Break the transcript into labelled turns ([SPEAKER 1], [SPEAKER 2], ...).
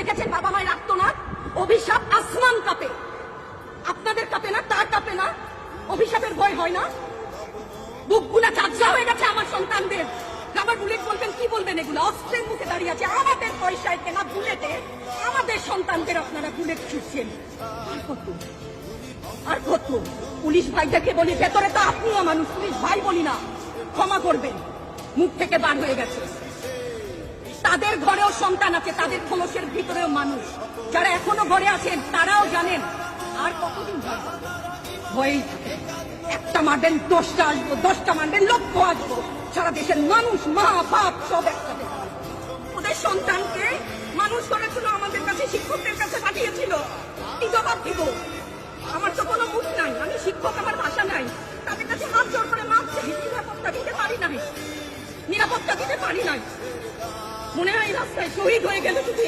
[SPEAKER 1] দেখেছেন বাবা মায় রাখতো না? অভিশাপ আসমান কাঁপে, আপনাদের কাঁপে না? তার কাঁপে না? অভিশাপের ভয় হয় না? বুকগুলা চাচা হয়ে গেছে আমার সন্তানদের। রাবার বুলেট বলবেন, কি বলবেন? এগুলো অস্ত্রের মুখে দাঁড়িয়ে আছে, আমাদের পয়সায় কেনা বুলেটে আমাদের সন্তানদের আপনারা বুলেট ছুটছেন। আর কত, আর কত? পুলিশ ভাইদেরকে বলি, ভেতরে তো আপনিও মানুষ, পুলিশ ভাই বলি না, ক্ষমা করবেন, মুখ থেকে বার হয়ে গেছে। তাদের ঘরেও সন্তান আছে, তাদের খোলসের ভিতরেও মানুষ। যারা এখনো ঘরে আছেন তারাও জানেন আর কতদিন ভয়েই থাকে। একটা মারবেন 10টা আসবো, 10টা মারবেন লক্ষ আসবো। সারা দেশের মানুষ, মা বাপ সব একসাথে ওদের সন্তানকে মানুষ করেছিল, আমাদের কাছে শিক্ষকদের কাছে পাঠিয়েছিল। কি জবাব দিব? আমার তো কোনো মুখ নাই, আমি শিক্ষক, আমার ভাষা নাই। তাদের কাছে হাত জোর করে মাপ চাই, নিরাপত্তা দিতে পারি নাই, নিরাপত্তা দিতে পারি নাই। মনে হয় রাস্তায় শহীদ হয়ে গেল শুধু